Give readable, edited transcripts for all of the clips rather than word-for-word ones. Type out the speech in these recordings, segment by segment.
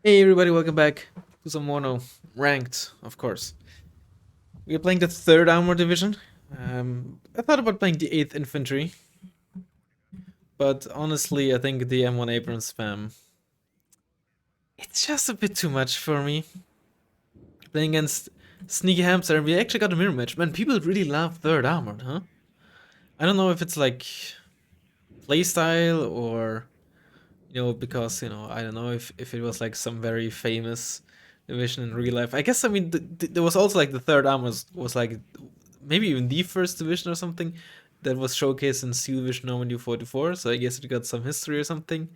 Hey everybody, welcome back to some Mono ranked, of course. We are playing the 3rd Armor Division. I thought about playing the 8th Infantry, but honestly, I think the M1 Abrams spam. It's just a bit too much for me. Playing against Sneaky Hamster, and we actually got a mirror match. Man, people really love 3rd Armored, huh? I don't know if it's like playstyle or because I don't know if it was like some very famous division in real life. I guess I mean there was also like the 3rd arm was like maybe even the first division or something that was showcased in Steel Division Normandy 44. So I guess it got some history or something.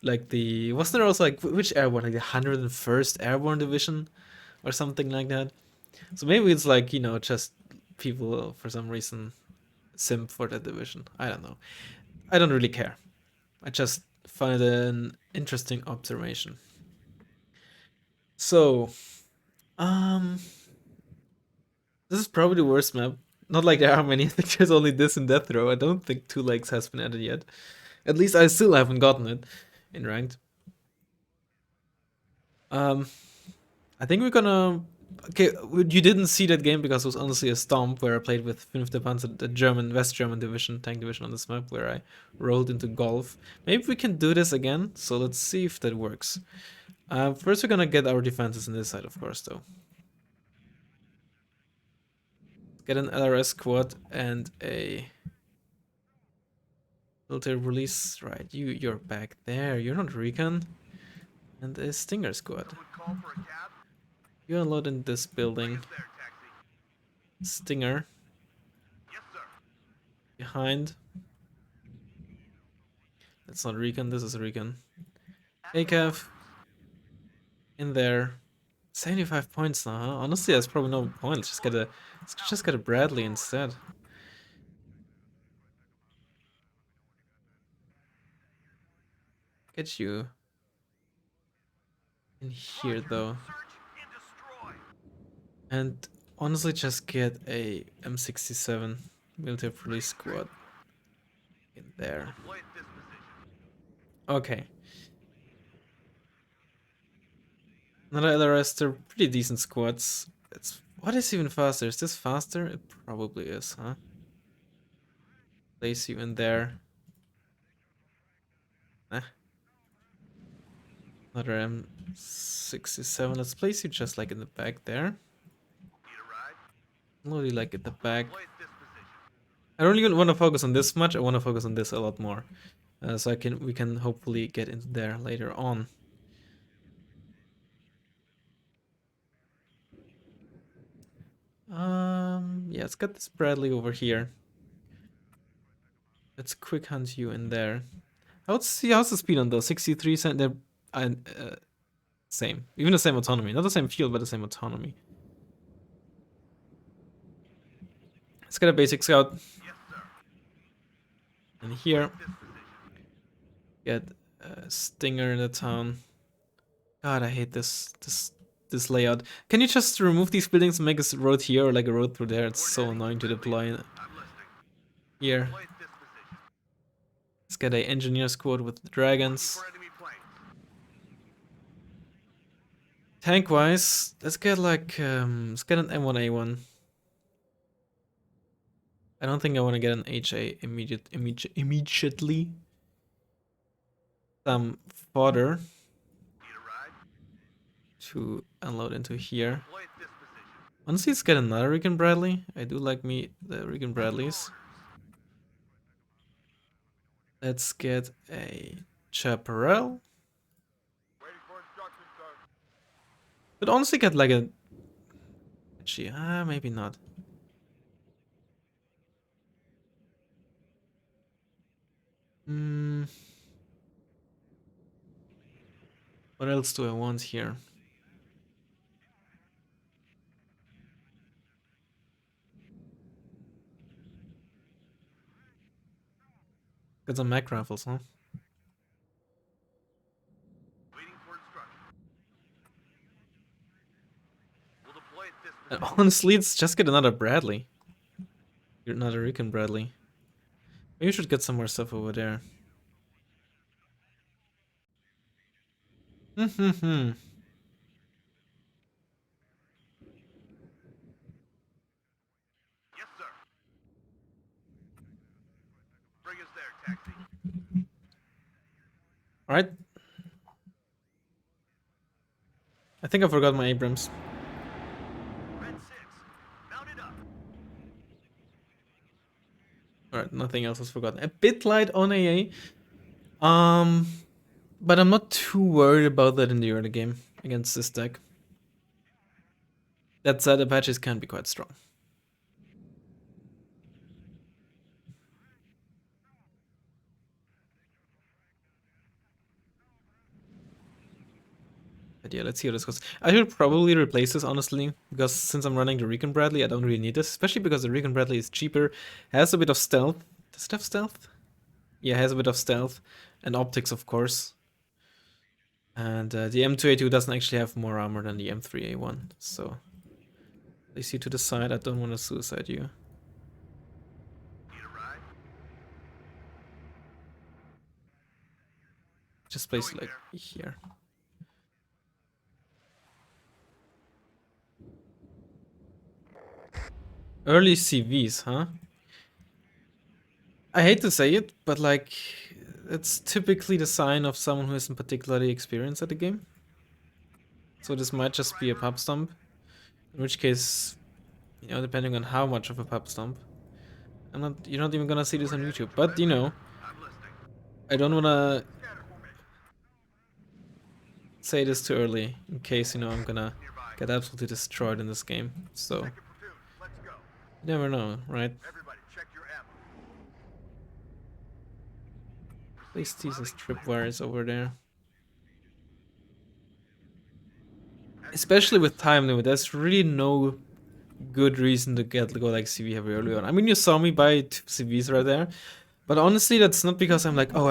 Like the wasn't there also like which airborne, like the 101st Airborne Division or something like that. So maybe it's like just people for some reason simp for that division. I don't know. I don't really care. I just find it an interesting observation. So, um, this is probably the worst map. Not like there are many. I think there's only this in Death Row. I don't think 2 legs has been added yet. At least I still haven't gotten it in ranked. Um, I think we're gonna. Okay, you didn't see that game because it was honestly a stomp where I played with Fünfte Panzer, the German West German division, tank division on this map, where I rolled into golf. Maybe we can do this again. So let's see if that works. First, we're gonna get our defenses on this side, of course, though. Get an LRS squad and a military release. Right, you're back there. You're not recon. And a Stinger squad. You unload in this building. Stinger. Behind. That's not recon, this is recon. ACAF. In there. 75 points now, huh? Honestly, that's probably no point. Let's just get a Bradley instead. Get you in here though. And honestly just get a M67 military police squad in there. Okay. Another LRS, they're pretty decent squads. What is even faster? Is this faster? It probably is, huh? Place you in there. Eh. Another M67. Let's place you just like in the back there. Only like at the back. I don't even want to focus on this much. I want to focus on this a lot more, so we can hopefully get into there later on. Yeah, let's get this Bradley over here. Let's quick hunt you in there. How's the speed on those? 63 cent. They're same, even the same autonomy, not the same fuel, but the same autonomy. Let's get a basic scout. And here, get a Stinger in the town. God, I hate this layout. Can you just remove these buildings and make a road here or like a road through there? It's so annoying to deploy here. Let's get a engineer squad with the dragons. Tank wise, let's get like let's get an M1A1. I don't think I want to get an HA immediately. Some fodder to unload into here. Honestly, let's get another Regan Bradley. I do like the Regan Bradleys. Let's get a Chaparral. But honestly, get like a. Maybe not. What else do I want here? Got some mech rifles, huh? And honestly, let's just get another Bradley. Another Recon Bradley. Maybe we should get some more stuff over there. Mm-hmm. Yes, sir. Bring us there, taxi. Alright. I think I forgot my Abrams. Red 6, mount it up. Alright, nothing else was forgotten. A bit light on AA. But I'm not too worried about that in the early game against this deck. That said, Apaches can be quite strong. But yeah, let's see how this goes. I should probably replace this, honestly, because since I'm running the Recon Bradley, I don't really need this, especially because the Recon Bradley is cheaper, has a bit of stealth. Does it have stealth? Yeah, it has a bit of stealth, and optics, of course. And the M2A2 doesn't actually have more armor than the M3A1, so place you to the side. I don't want to suicide you. Need a ride? Just place Going it like there. here. Early CVs, huh? I hate to say it, but like, it's typically the sign of someone who isn't particularly experienced at the game. So this might just be a pub stomp. In which case, you know, depending on how much of a pub stomp, you're not even gonna see this We're on heading YouTube. to But Red you Leader. know, I'm listening. I don't wanna Scatter formation. say this too early in case you know I'm gonna Homies nearby. get absolutely destroyed in this game. So Second platoon, let's go. you never know, right? Everybody, check your ammo. Place Proceed these loud as and clear. tripwires over there. As you Especially command, with sir. time limit, there's really no good reason to go like CV heavy early on. I mean, you saw me buy 2 CVs right there, but honestly, that's not because I'm like, oh,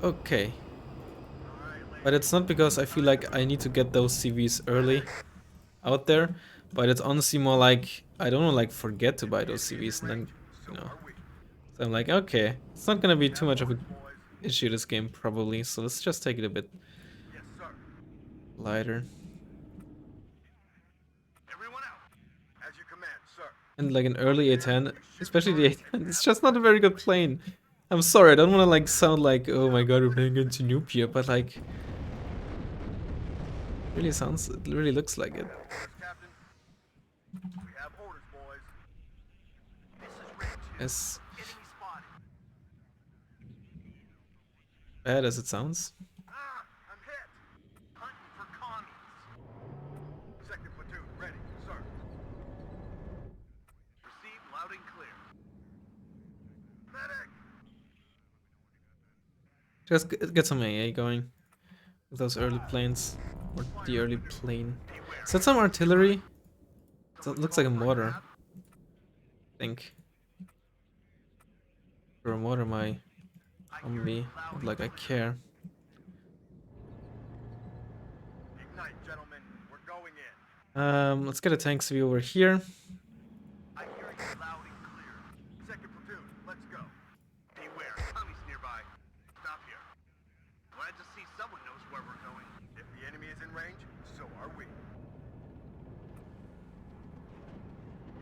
okay. All right, But ladies. it's not because I feel Time like to I move. need to get those CVs early Medic. out there. But it's honestly more like I don't want to like forget to If buy the those enemy is CVs in and then range, you so know. are we. So I'm like, okay, it's not gonna be We too have much of orders, an boys. issue this game probably. So let's just take it a bit Yes, sir. lighter. Everyone out. As you command, sir. And like an Up early in the air. A10, We shoot especially the first and A10, it's have just not a orders. very good plane. I'm sorry, I don't want to like sound like, oh my god, we're playing into noob here, but like, it really looks like it. You have orders, Captain. We have orders, boys. This is Red 2. As Enemy spotted. bad as it sounds. I'm hit. Hunting for commies. Second platoon, ready, sir. Receive loud and clear. Medic! Just get some AA going with those early planes, or the Fire and early maneuver. plane. Beware. Is that some Enemies nearby. artillery? That Someone looks like call a for a mortar, grab? I think. Or a mortar, my I hear you Humvee. loud Not and like I clear. care. Ignite, gentlemen. We're going in. Let's get a tank CV over here. I hear you loud and clear. Second platoon, let's go. Beware. Commies nearby. Stop here. Glad to see someone knows where we're going. If the enemy is in range, so are we.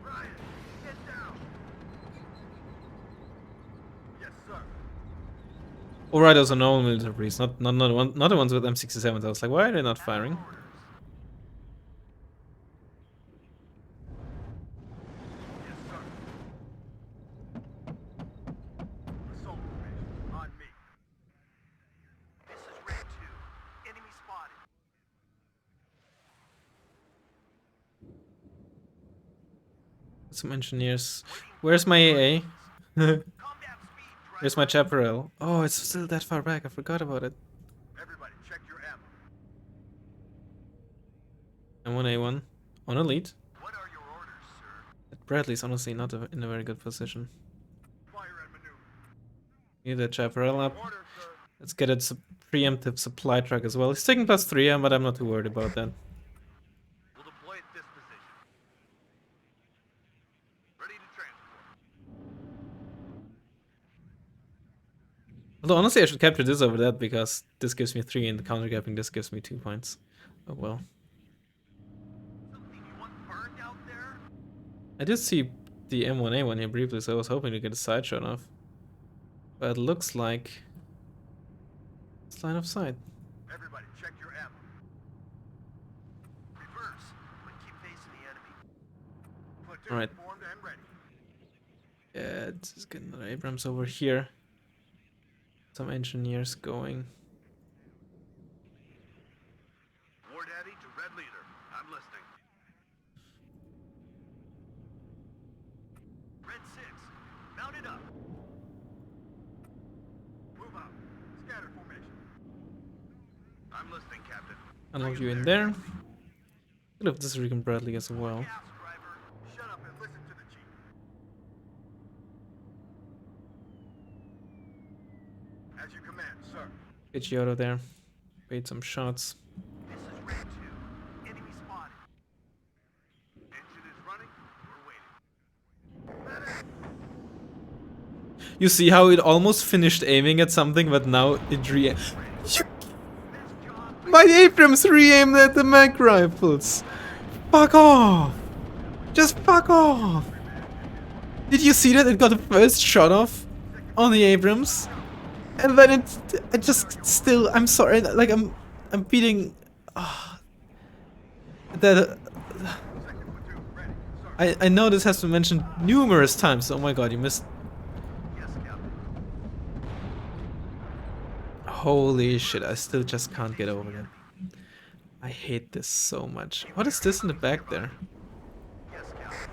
Ryan, get down. Yes, sir. Alright, those are normal military police, not the ones with M67s. I was like, why are they not At your firing? orders. Yes, sir. Assault formation on me. This is Red 2. Enemy spotted. Some engineers. Waiting for Where's my AA? instructions. Combat speed, Where's my driver. chaparral? Oh, it's still that far back. I forgot about it. Everybody, check your ammo. M1A1 on elite. What are your orders, sir? Bradley's honestly not in a very good position. Fire and maneuver. Need the chaparral up. Order, sir. Let's get its preemptive supply truck as well. He's taking +3, but I'm not too worried about that. We'll deploy at this position. Ready to transport. Although honestly, I should capture this over that because this gives me 3 and the counter capping this gives me 2 points. Oh well. Something you want burned out there? I did see the M1A1 here briefly, so I was hoping to get a side shot off. But it looks like it's line of sight. Everybody, check your ammo. Reverse, but keep facing the enemy. Platoon Alright. formed and ready. Yeah, let's get another Abrams over here. Some engineers going. War Daddy to Red Leader. I'm listening. Red 6, mount it up. Move out. Scatter formation. I'm listening, Captain. Unlock you in there. Could have this Regan Bradley as well. Gas, driver. Shut up and listen to the chief. As you command, sir. Get you out of there. Bait some shots. This is Red 2. Enemy spotted. Engine is running. We're waiting. Medic! You see how it almost finished aiming at something, but now it My Abrams re-aimed at the mag rifles. Fuck off. Just fuck off. Did you see that it got the first shot off on the Abrams? And then it just still, I'm sorry, like I'm beating that I know this has been mentioned numerous times. Oh my god, you missed. Yes, Captain. Holy shit, I still just can't get over that. I hate this so much. What is this in the back there? Yes, Captain.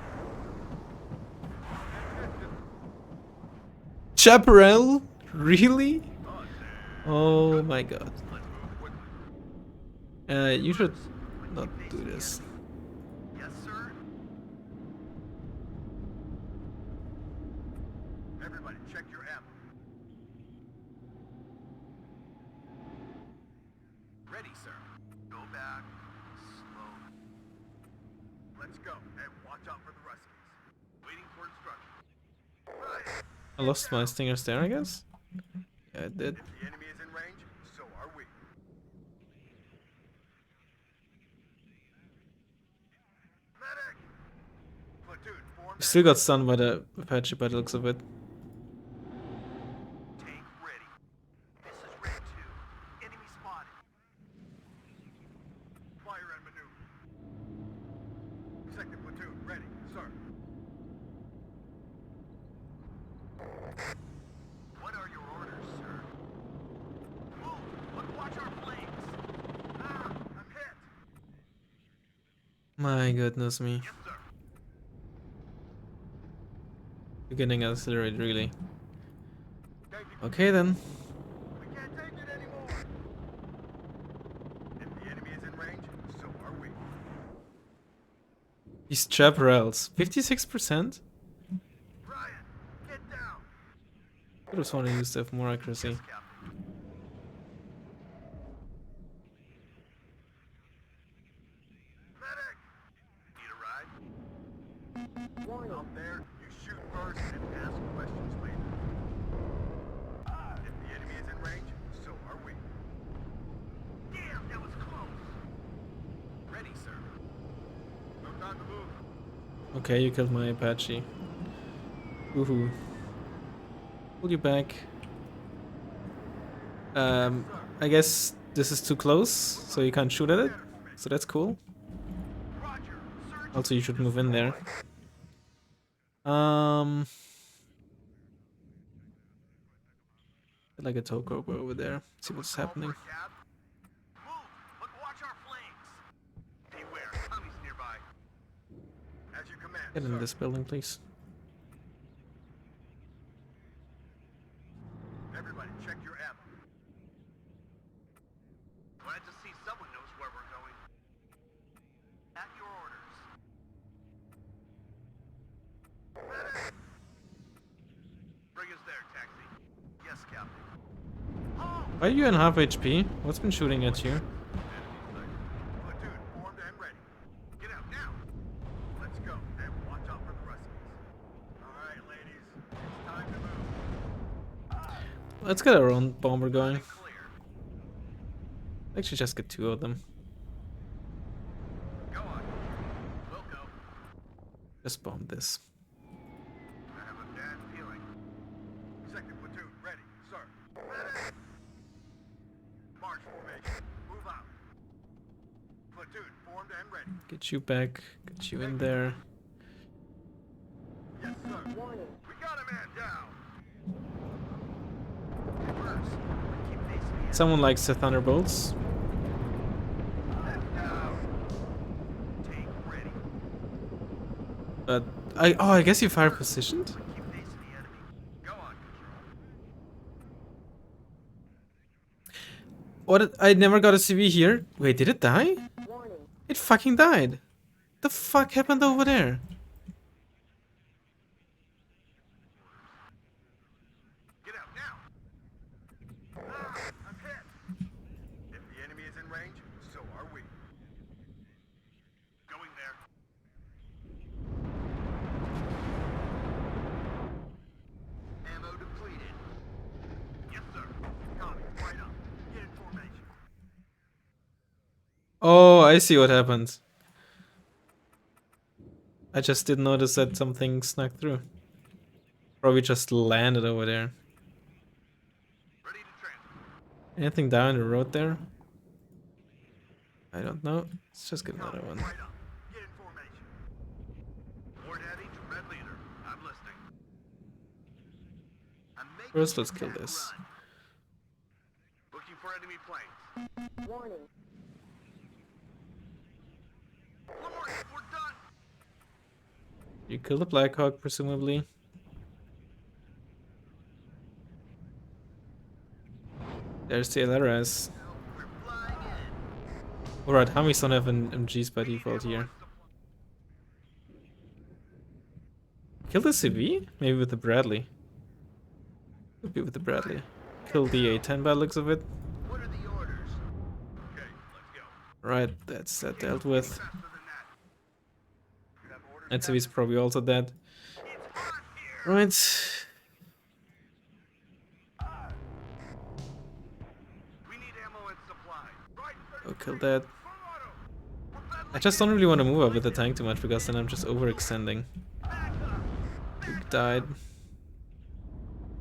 Chaparral? Really? Oh my god. Let's move quickly. You should not do this. Yes, sir. Everybody, check your ammo. Ready, sir. Go back. Slow. Let's go. And watch out for the Ruskies. Waiting for instructions. Right. I lost my stingers there, I guess? Yeah, I did. If the enemy is in range, so are we. Medic! Platoon, form I still got stunned by the Apache by the looks of it. tank ready. This is Red 2. Enemy spotted. Fire and maneuver. Second platoon, ready, sir. What are your orders, sir? Move! But watch our flanks! Ah, I'm hit! My goodness me. Yes, sir. You're getting accelerated, really. Thank you. Okay then. We can't take it anymore! If the enemy is in range, so are we. These chaparrals. 56%? Ryan, get down! I just want to use to have more accuracy. Yes, Captain. Medic! Need a ride? Out there, you shoot first and ask questions later. If the enemy is in range, so are we. Damn, that was close! Ready, sir. No time to move. Okay, you killed my Apache. Woohoo. Pull you back. I guess this is too close, so you can't shoot at it. So that's cool. Roger. Surge. Also, you should move in there. Like a tow cobra over there. See what's happening. Move, but watch our flanks. Beware, Tommy's nearby. As you command, Get in sir. this building, please. Everybody, check your ammo. Glad to see someone knows where we're going. At your orders. Medic! Bring us there, taxi. Yes, Captain. Oh! Why are you in half HP? What's been shooting at you? Enemy sighted. Platoon formed and ready. Get out now. Let's go and watch out for the Ruskies. All right, ladies. It's time to move. Let's get our own bomber going. And clear. Actually, just get 2 of them. Go on. We'll go. Just bomb this. I have a bad feeling. Second platoon, ready, sir. Medic! March formation. Move out. Platoon formed and ready. Get you back. Get you in there. Yes, sir. Warning. We got a man down. Reverse. Keep facing the Someone likes the thunderbolts. left down. Take ready. But I guess you fire positioned. Keep facing the enemy. Go on, control. What? I never got a CV here. Wait, did it die? Warning. It fucking died. The fuck happened over there? Get out now. I'm hit. If the enemy is in range, so are we. Going there. Ammo depleted. Yes, sir. Copy. Right up. Get in formation. Oh, I see what happened. I just didn't notice that something snuck through. Probably just landed over there. Ready to transfer. Anything down the road there? I don't know. Let's just get another one. Right up. Get in formation. War Daddy to Red Leader. I'm listening. I'm making First, let's a kill bad this. run. Looking for enemy planes. Warning. Lord, we're done. You kill the Blackhawk, presumably. There's the LRS. We're flying in. Alright, Humvees don't have an MGs by default here. Kill the CV? Maybe with the Bradley. Could be with the Bradley. Kill the A10 by the looks of it. What are the orders? Okay, let's go. Right, that's that dealt with. Faster than that. You have orders, That CV's probably also dead. It's hot here. Right. We need ammo and supply. Right, Go kill that. full auto. We're battling I just don't really want to move up with the tank too much because then I'm just overextending. back up. Luke died.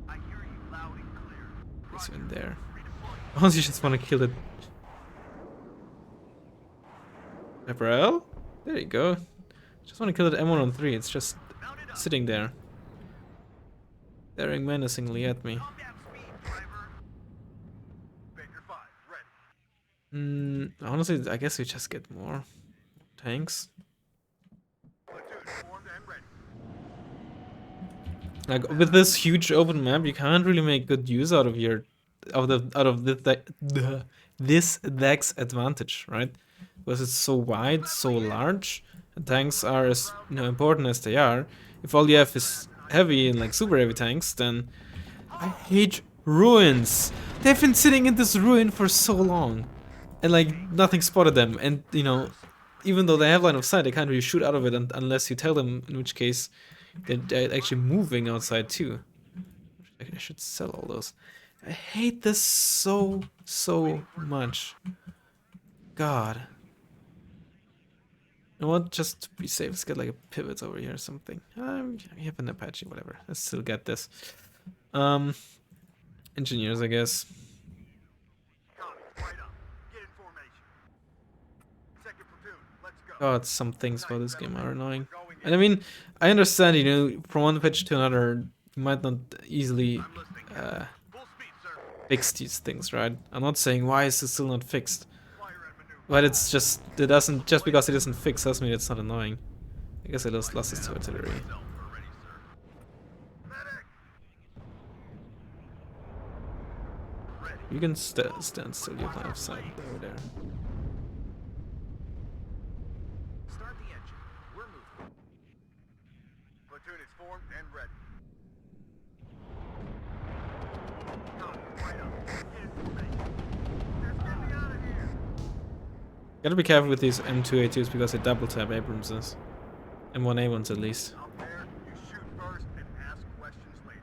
I hear you loud and clear. He's in there. Redeploy. Honestly, just want to kill it. April? There you go. Just want to kill it M1A1. It's just Mount it up. sitting there. Staring menacingly at me. Calm down speed, driver. Baker 5, ready. Honestly, I guess we just get more tanks. Platoon formed and ready. Like with this huge open map, you can't really make good use out of your this deck's advantage, right? Because it's so wide, so large, and tanks are as important as they are. If all you have is heavy and like super heavy tanks, then I hate ruins. They've been sitting in this ruin for so long, and like nothing spotted them. And even though they have line of sight, they can't really shoot out of it unless you tell them. In which case, they're actually moving outside too. I should sell all those. I hate this so much. God. You know what? Just to be safe, let's get like a pivot over here or something. We have an Apache, whatever. Let's still get this. Engineers, I guess. Copy. Right up. Get in formation. Second platoon, let's go. God, some things about this game are annoying. And I mean, I understand, from one pitch to another, you might not easily I'm listening. Full speed, sir. fix these things, right? I'm not saying why is this still not fixed. Fire and maneuver. But it's just, it doesn't, just because it isn't fixed doesn't mean it's not annoying. I guess I lost this to artillery. Self, we're ready, sir. Medic. Ready. You can stand still, you have line of sight over there. Start the engine. We're moving. Platoon is formed and ready. Copy. Right up. Get in formation. Just get me out of here. Gotta be careful with these M2A2s because they double tap Abramses. M1A1s at least. Out there, you shoot first and ask questions later.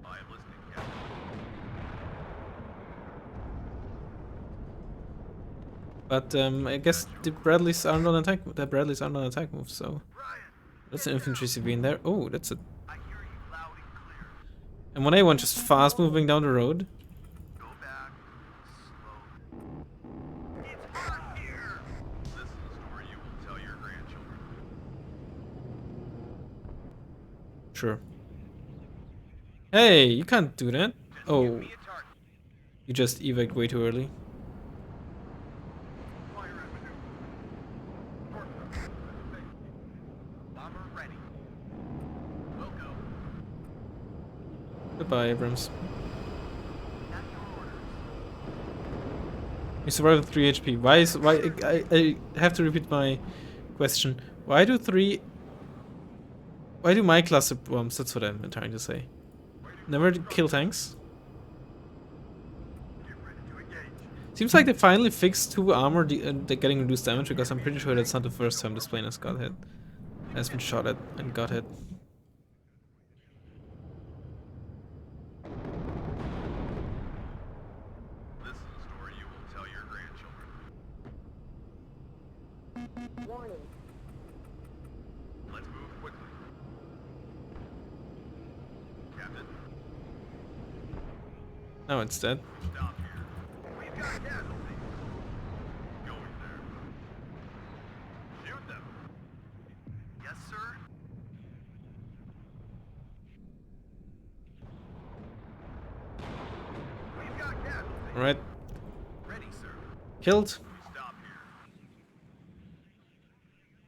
I am listening, Captain. But I guess the Bradleys aren't on attack. The Bradleys aren't on attack move, so that's an infantry CV in there. Oh, that's a I hear you loud and clear. M1A1 just fast moving down the road. Go back slowly. It's hot here. This is a story you will tell your grandchildren. Sure. Hey, you can't do that. Just Oh, give me a target. you just evac way too early. Fire and maneuver. Bomber ready. We'll go. Goodbye, Abrams. At your orders. You survived with 3 HP. Why I have to repeat my question. Why do my cluster bombs, that's what I'm trying to say, never kill tanks? Get ready to engage. Seems like they finally fixed 2 armor they're getting reduced damage, because I'm pretty sure that's not the first time this plane has got hit. Has been shot at and got hit. This is a story you will tell your grandchildren. Warning. Let's move quickly. Captain, Now it's dead. stop here. We've got casualties. Going there. Shoot them. Yes, sir. We've got casualties. Alright, Ready, sir. killed. Stop here.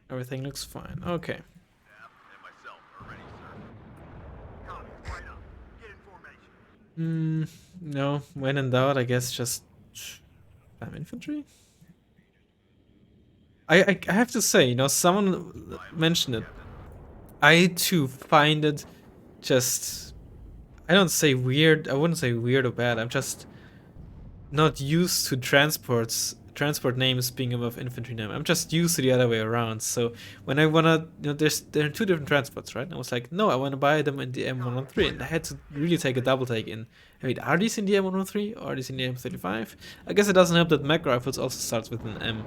Everything looks fine. Okay. Staff and myself are ready, sir. Commies, right up. Get in formation. No. When in doubt, I guess just spam infantry. I have to say, someone mentioned it. I too find it just, I don't say weird. I wouldn't say weird or bad. I'm just not used to transport names being above infantry name. I'm just used to the other way around. So when I wanna, there are 2 different transports, right? And I was like, no, I wanna buy them in the M113, and I had to really take a double take in. Wait, are these in the M113 or are these in the M35? I guess it doesn't help that Mac Rifles also starts with an M.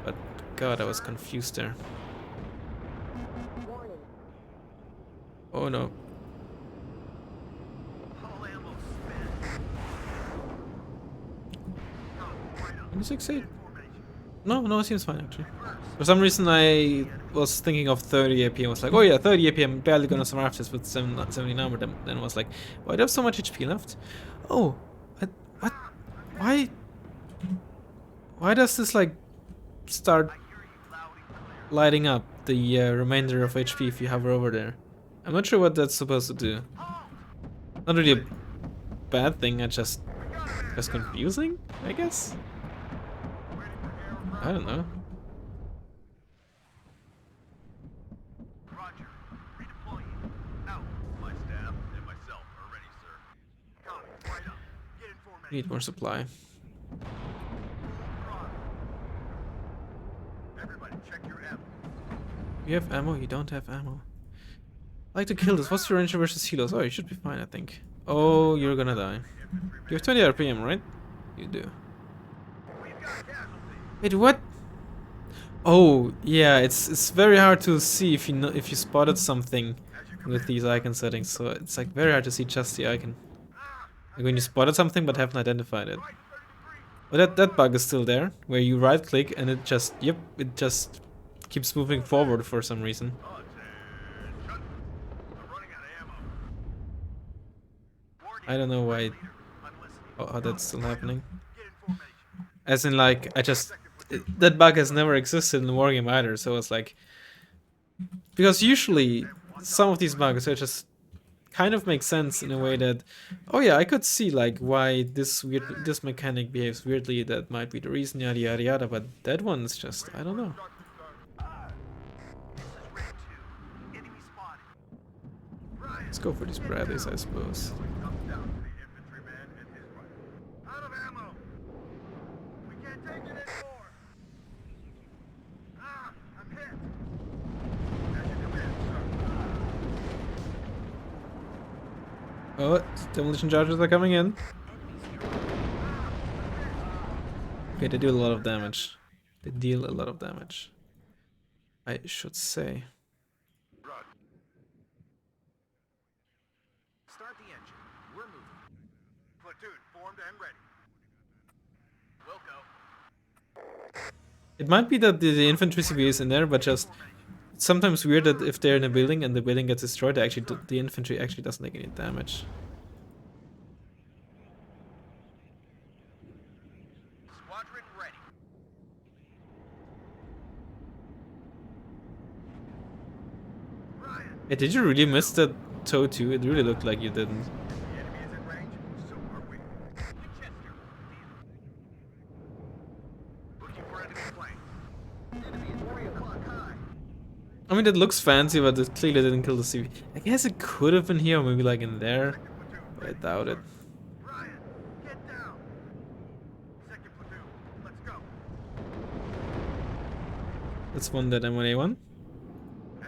But God, I was confused there. Warning. Oh no. Hull ammo spent. Commies, right up. Did you succeed? Get in formation. No, it seems fine actually. Reverse. For some reason I was thinking of 30 AP and was like, oh yeah, 30 AP, I'm barely gonna survive this with 17 armor. Then I was like, why do I have so much HP left? Oh, what? Why does this like start I hear you loud and clear. lighting up the remainder of HP if you hover over there? I'm not sure what that's supposed to do. Halt! Not really a bad thing, just We got a man down. confusing, I guess? Ready for air approach. I don't know. Roger. Redeploying. Out. My staff and myself are ready, sir. Commies, right up. Get in formation. Need more supply. Full throttle. Everybody, check your ammo. You have ammo, you don't have ammo. I like to kill this. What's your range versus healers? Oh, you should be fine, I think. Oh, you're gonna die. You have 20 RPM, right? You do. We've got casualties. Wait, what? Oh, yeah, it's very hard to see if you spotted something with these icon settings. So it's like very hard to see just the icon. Like when you spotted something but haven't identified it. Right 30 degrees. But that bug is still there, where you right click and it just keeps moving forward for some reason. Attention. I'm running out of ammo. Warning. I don't know why, Leader, I'm listening. how that's still happening. Get in formation. As in, like, that bug has never existed in the wargame either, so it's like, because usually some of these bugs are just kind of make sense in a way that, oh yeah, I could see like why this mechanic behaves weirdly, that might be the reason, yada yada yada, but that one's just, I don't know. This is Red 2. Enemy spotted. Ryan. Let's go for these Bradleys, I suppose. Comes down to the infantryman and his rifle. Out of ammo. We can't take it anymore. Ah, I'm hit. As you command, sir. Oh, demolition charges are coming in. Okay, they do a lot of damage. They deal a lot of damage, I should say. Run. Start the engine. We're moving. Platoon formed and ready. We'll go. It might be that the infantry CV is in there, but just it's sometimes weird that if they're in a building and the building gets destroyed, they actually the infantry actually doesn't take any damage. Squadron ready. Ryan. Hey, did you really miss that toe too? It really looked like you didn't. The enemy is in range, so are we. Winchester. Looking for enemy planes. Enemy 3 o'clock high. I mean, it looks fancy, but it clearly didn't kill the CV. I guess it could have been here, or maybe like in there, but I doubt it. Ryan, get down. Second platoon, let's go. That's one that M1A1.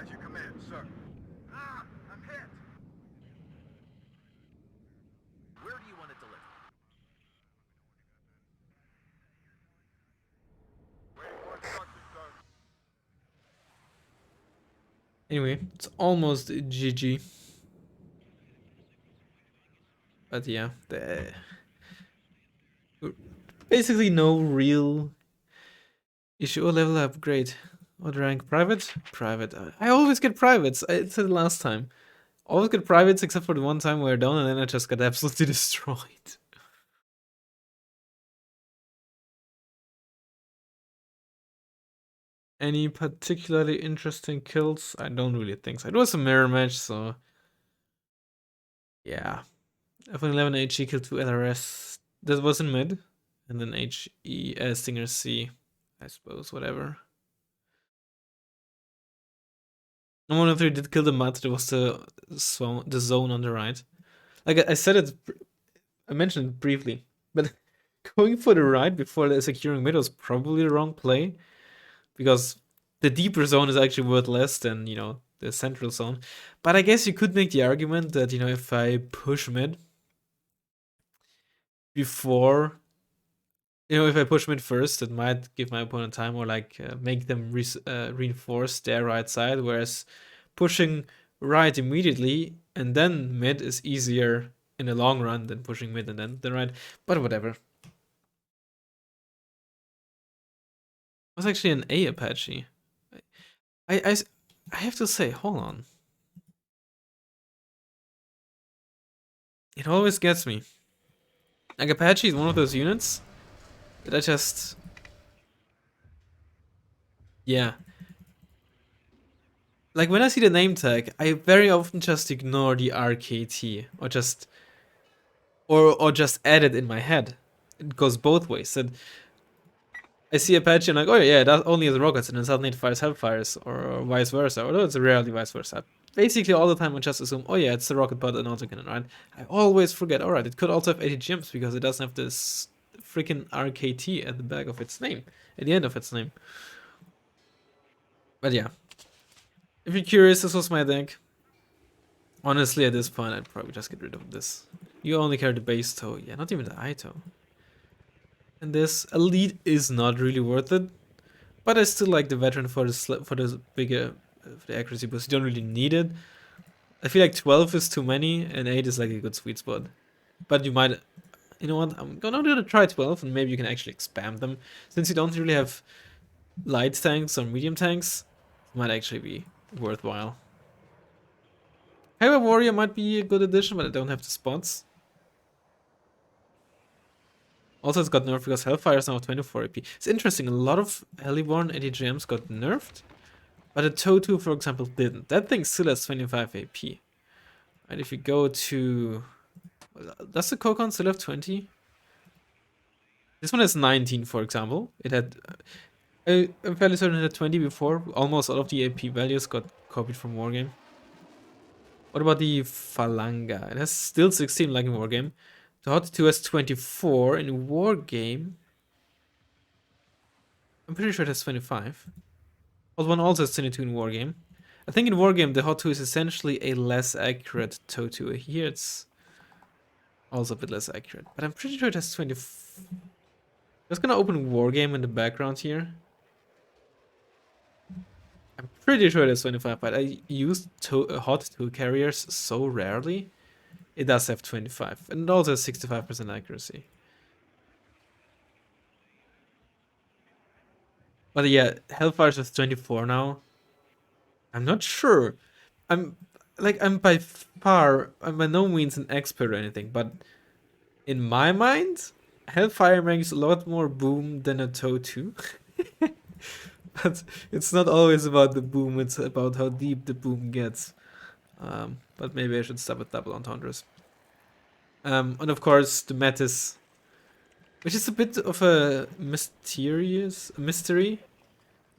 As you command, sir. Ah, I'm hit. Where do you want to deliver? Waiting for instructions, sir. Anyway, it's almost GG. But yeah, basically no real issue. Level upgrade. What rank? Private? Private. I always get privates. I said it last time. Always get privates except for the one time we were down and then I just got absolutely destroyed. Any particularly interesting kills? I don't really think so. It was a mirror match, so yeah. F11 HE killed 2 LRS. That was in mid. And then HE Stinger C, I suppose, whatever. No one of three did kill the mud. There was the zone on the right. Like I said it, I mentioned it briefly, but going for the right before the securing mid was probably the wrong play, because the deeper zone is actually worth less than, you know, the central zone. But I guess you could make the argument that, you know, if I push mid before, you know, if I push mid first, it might give my opponent time, or like make them reinforce their right side, whereas pushing right immediately and then mid is easier in the long run than pushing mid and then the right. But whatever. It was actually an A Apache. I have to say, hold on. It always gets me. Like, Apache is one of those units that I just... Yeah. Like, when I see the name tag, I very often just ignore the RKT, or just... Or just add it in my head. It goes both ways. And I see Apache and I'm like, oh yeah, that only has rockets, and then suddenly it fires hellfires, or vice versa. Although it's rarely vice versa. Basically, all the time I just assume, oh yeah, it's the rocket pod and autocannon, right? I always forget, alright, it could also have ATGMs because it doesn't have this freaking RKT at the back of its name, at the end of its name. But yeah, if you're curious, this was my deck. Honestly, at this point, I'd probably just get rid of this. You only carry the base toe, yeah, not even the eye toe. And this elite is not really worth it. But I still like the veteran for the bigger for the accuracy boost. You don't really need it. I feel like 12 is too many, and 8 is like a good sweet spot. But you might, you know what? I'm gonna try 12, and maybe you can actually expand them. Since you don't really have light tanks or medium tanks, it might actually be worthwhile. Hyper Warrior might be a good addition, but I don't have the spots. Also, it's got nerfed because Hellfire is now 24 AP. It's interesting, a lot of Heliborn ADGMs got nerfed, but the Toto, for example, didn't. That thing still has 25 AP. And if you go to... Does the Kokon still have 20? This one has 19, for example. It had... I'm fairly certain it had 20 before. Almost all of the AP values got copied from Wargame. What about the Falanga? It has still 16 like in Wargame. The Hot 2 has 24 in Wargame. I'm pretty sure it has 25. Hot 1 also has 22 in Wargame. I think in Wargame the Hot 2 is essentially a less accurate Toto. Here it's also a bit less accurate. But I'm pretty sure it has 24 Just gonna open Wargame in the background here. I'm pretty sure it's 25, but I use hot tool carriers so rarely. It does have 25, and it also has 65% accuracy. But yeah, Hellfire's with 24 now. I'm not sure. I'm I'm I'm by no means an expert or anything, but in my mind, Hellfire makes a lot more boom than a Toe 2. But it's not always about the boom, it's about how deep the boom gets. But maybe I should stop with double entendres. And of course, the Metis, which is a bit of a mystery.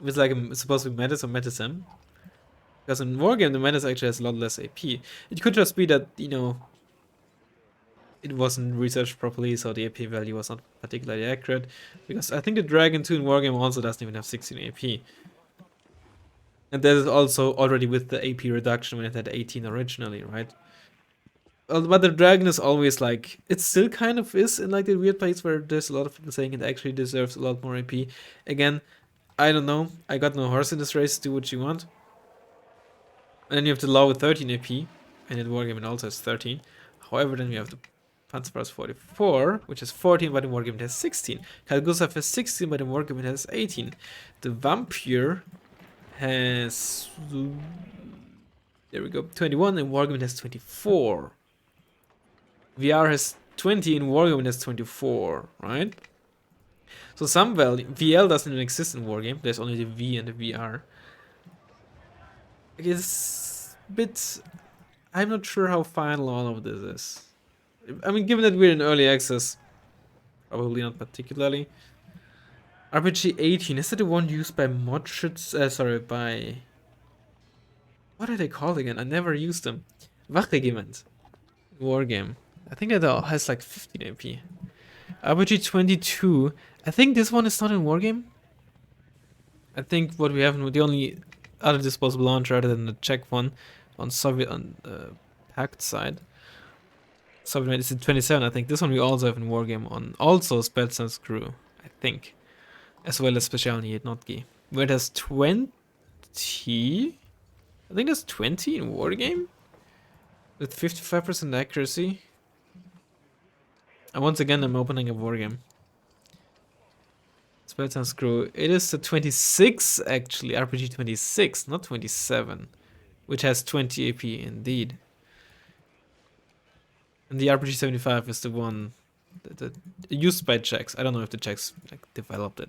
With like it's supposed to be Metis or Metis M. Because in Wargame, the Metis actually has a lot less AP. It could just be that, it wasn't researched properly, so the AP value was not particularly accurate. Because I think the Dragon 2 in Wargame also doesn't even have 16 AP. And that is also already with the AP reduction when it had 18 originally, right? But the Dragon is always like, it still kind of is in like the weird place where there's a lot of people saying it actually deserves a lot more AP. Again, I don't know. I got no horse in this race, do what you want. And then you have the Law with 13 AP, and in Wargame it also has 13. However, then we have the Panzerfaust 44, which is 14, but in Wargame it has 16. Kalgusav has 16, but in Wargame it has 18. The Vampire has... There we go, 21, and Wargame it has 24. VR has 20, and Wargame it has 24, right? So some value... VL doesn't even exist in Wargame, there's only the V and the VR. It's a bit... I'm not sure how final all of this is. I mean, given that we're in early access, probably not particularly. RPG 18, is it the one used by Modschütz? Sorry, by... What are they called again? I never used them. Wachregiment. Wargame. I think that has like 15 AP. RPG 22. I think this one is not in Wargame. I think what we have, the only other disposable launcher other than the Czech one on Soviet, on the Pact side. Soviet is in 27, I think. This one we also have in Wargame on also Spetsnaz Crew, I think. As well as Specialny Jednotki. Where it has 20? I think there's 20 in Wargame? With 55% accuracy. And once again, I'm opening a Wargame. Spetsnaz Crew. It is the 26, actually. RPG 26, not 27. Which has 20 AP indeed. And the RPG 75 is the one that used by Czechs. I don't know if the Czechs like developed it.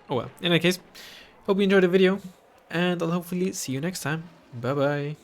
Oh well. In any case, hope you enjoyed the video, and I'll hopefully see you next time. Bye bye.